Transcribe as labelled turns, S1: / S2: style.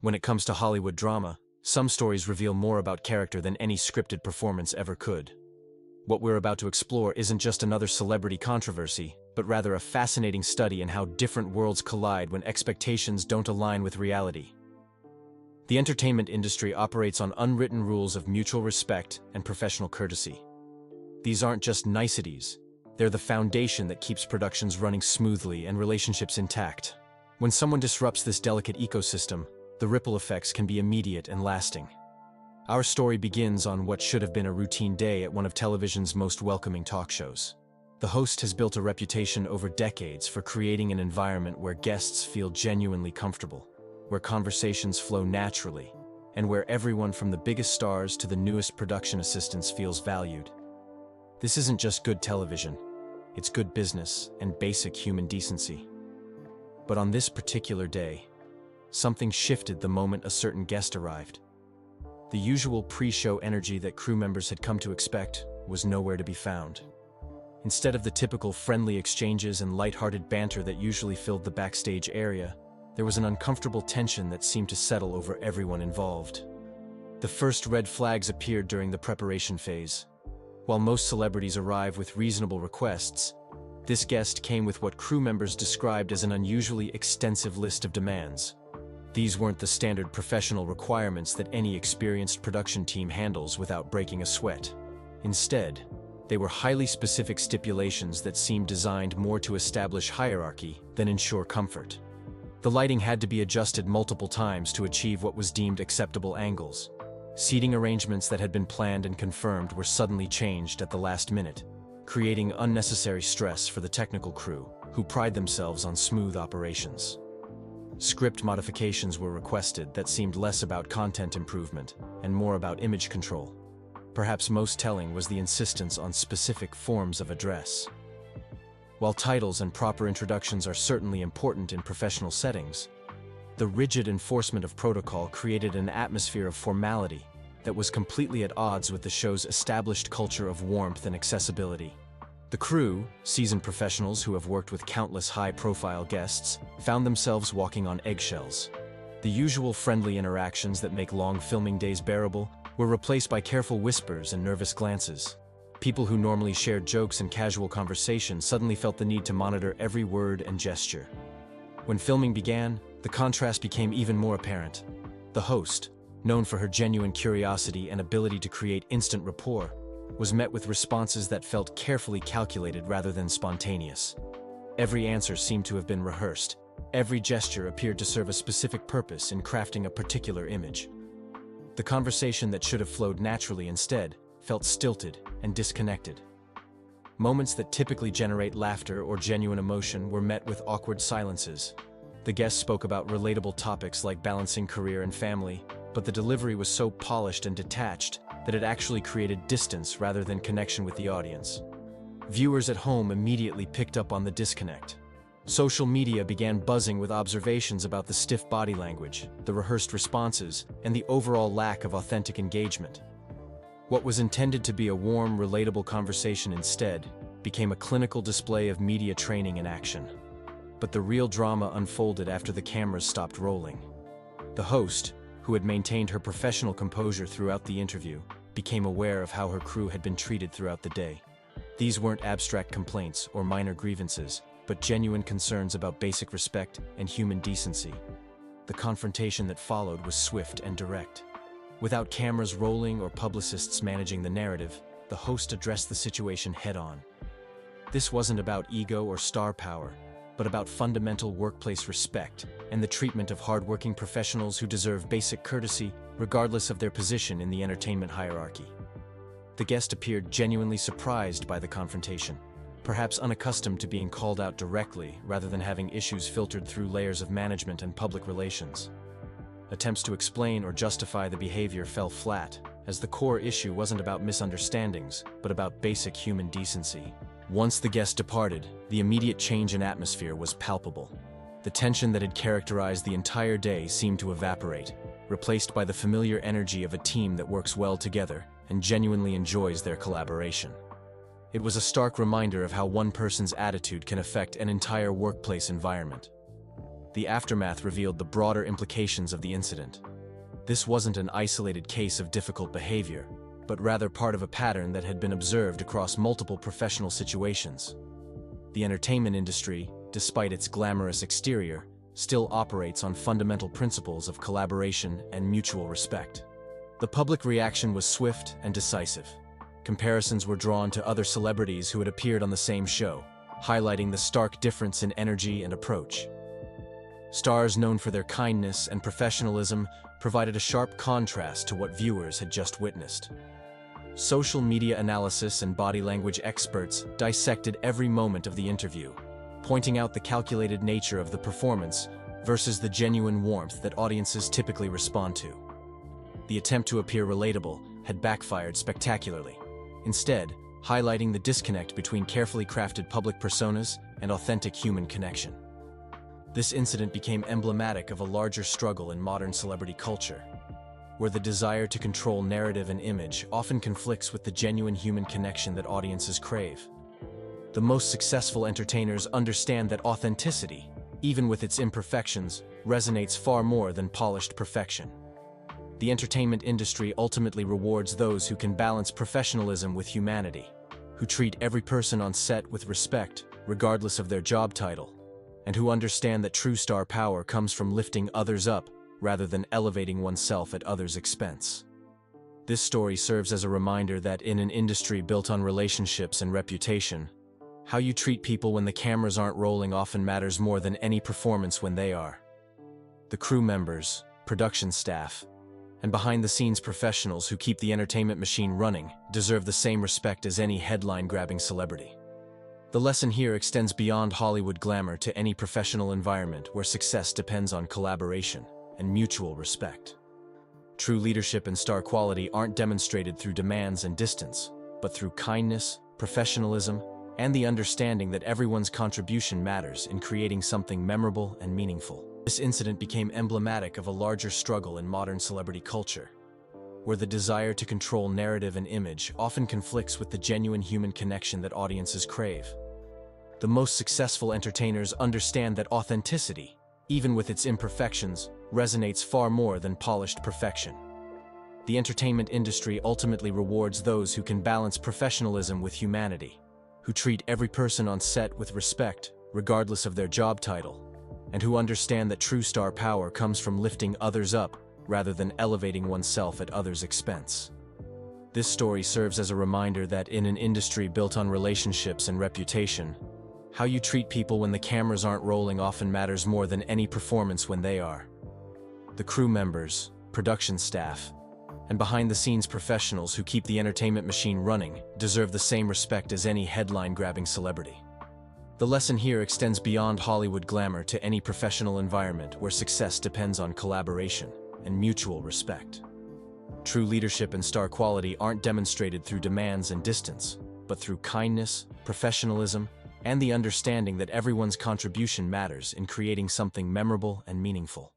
S1: When it comes to Hollywood drama, some stories reveal more about character than any scripted performance ever could. What we're about to explore isn't just another celebrity controversy, but rather a fascinating study in how different worlds collide when expectations don't align with reality. The entertainment industry operates on unwritten rules of mutual respect and professional courtesy. These aren't just niceties, they're the foundation that keeps productions running smoothly and relationships intact. When someone disrupts this delicate ecosystem, the ripple effects can be immediate and lasting. Our story begins on what should have been a routine day at one of television's most welcoming talk shows. The host has built a reputation over decades for creating an environment where guests feel genuinely comfortable, where conversations flow naturally, and where everyone from the biggest stars to the newest production assistants feels valued. This isn't just good television, it's good business and basic human decency. But on this particular day, something shifted the moment a certain guest arrived. The usual pre-show energy that crew members had come to expect was nowhere to be found. Instead of the typical friendly exchanges and lighthearted banter that usually filled the backstage area, there was an uncomfortable tension that seemed to settle over everyone involved. The first red flags appeared during the preparation phase. While most celebrities arrive with reasonable requests, this guest came with what crew members described as an unusually extensive list of demands. These weren't the standard professional requirements that any experienced production team handles without breaking a sweat. Instead, they were highly specific stipulations that seemed designed more to establish hierarchy than ensure comfort. The lighting had to be adjusted multiple times to achieve what was deemed acceptable angles. Seating arrangements that had been planned and confirmed were suddenly changed at the last minute, creating unnecessary stress for the technical crew, who pride themselves on smooth operations. Script modifications were requested that seemed less about content improvement and more about image control. Perhaps most telling was the insistence on specific forms of address. While titles and proper introductions are certainly important in professional settings, the rigid enforcement of protocol created an atmosphere of formality that was completely at odds with the show's established culture of warmth and accessibility. The crew, seasoned professionals who have worked with countless high-profile guests, found themselves walking on eggshells. The usual friendly interactions that make long filming days bearable were replaced by careful whispers and nervous glances. People who normally shared jokes and casual conversation suddenly felt the need to monitor every word and gesture. When filming began, the contrast became even more apparent. The host, known for her genuine curiosity and ability to create instant rapport, was met with responses that felt carefully calculated rather than spontaneous. Every answer seemed to have been rehearsed. Every gesture appeared to serve a specific purpose in crafting a particular image. The conversation that should have flowed naturally instead felt stilted and disconnected. Moments that typically generate laughter or genuine emotion were met with awkward silences. The guests spoke about relatable topics like balancing career and family, but the delivery was so polished and detached that it actually created distance rather than connection with the audience. Viewers at home immediately picked up on the disconnect. Social media began buzzing with observations about the stiff body language, the rehearsed responses, and the overall lack of authentic engagement. What was intended to be a warm, relatable conversation instead became a clinical display of media training in action. But the real drama unfolded after the cameras stopped rolling. The host, who had maintained her professional composure throughout the interview, became aware of how her crew had been treated throughout the day. These weren't abstract complaints or minor grievances, but genuine concerns about basic respect and human decency. The confrontation that followed was swift and direct. Without cameras rolling or publicists managing the narrative, the host addressed the situation head-on. This wasn't about ego or star power, but about fundamental workplace respect and the treatment of hardworking professionals who deserve basic courtesy regardless of their position in the entertainment hierarchy. The guest appeared genuinely surprised by the confrontation, perhaps unaccustomed to being called out directly rather than having issues filtered through layers of management and public relations. Attempts to explain or justify the behavior fell flat, as the core issue wasn't about misunderstandings, but about basic human decency. Once the guest departed, the immediate change in atmosphere was palpable. The tension that had characterized the entire day seemed to evaporate, replaced by the familiar energy of a team that works well together and genuinely enjoys their collaboration. It was a stark reminder of how one person's attitude can affect an entire workplace environment. the aftermath revealed the broader implications of the incident. This wasn't an isolated case of difficult behavior, but rather part of a pattern that had been observed across multiple professional situations. The entertainment industry, despite its glamorous exterior, still operates on fundamental principles of collaboration and mutual respect. The public reaction was swift and decisive. Comparisons were drawn to other celebrities who had appeared on the same show, highlighting the stark difference in energy and approach. Stars known for their kindness and professionalism provided a sharp contrast to what viewers had just witnessed. Social media analysis and body language experts dissected every moment of the interview, pointing out the calculated nature of the performance versus the genuine warmth that audiences typically respond to. The attempt to appear relatable had backfired spectacularly, instead highlighting the disconnect between carefully crafted public personas and authentic human connection. This incident became emblematic of a larger struggle in modern celebrity culture, where the desire to control narrative and image often conflicts with the genuine human connection that audiences crave. The most successful entertainers understand that authenticity, even with its imperfections, resonates far more than polished perfection. The entertainment industry ultimately rewards those who can balance professionalism with humanity, who treat every person on set with respect, regardless of their job title, and who understand that true star power comes from lifting others up rather than elevating oneself at others' expense. This story serves as a reminder that in an industry built on relationships and reputation, how you treat people when the cameras aren't rolling often matters more than any performance when they are. The crew members, production staff, and behind-the-scenes professionals who keep the entertainment machine running deserve the same respect as any headline-grabbing celebrity. The lesson here extends beyond Hollywood glamour to any professional environment where success depends on collaboration and mutual respect. True leadership and star quality aren't demonstrated through demands and distance, but through kindness, professionalism, and the understanding that everyone's contribution matters in creating something memorable and meaningful. This incident became emblematic of a larger struggle in modern celebrity culture, where the desire to control narrative and image often conflicts with the genuine human connection that audiences crave. The most successful entertainers understand that authenticity, even with its imperfections, resonates far more than polished perfection. The entertainment industry ultimately rewards those who can balance professionalism with humanity, who treat every person on set with respect, regardless of their job title, and who understand that true star power comes from lifting others up rather than elevating oneself at others' expense. This story serves as a reminder that in an industry built on relationships and reputation, how you treat people when the cameras aren't rolling often matters more than any performance when they are. The crew members, production staff, and behind-the-scenes professionals who keep the entertainment machine running deserve the same respect as any headline-grabbing celebrity. The lesson here extends beyond Hollywood glamour to any professional environment where success depends on collaboration and mutual respect. True leadership and star quality aren't demonstrated through demands and distance, but through kindness, professionalism, and the understanding that everyone's contribution matters in creating something memorable and meaningful.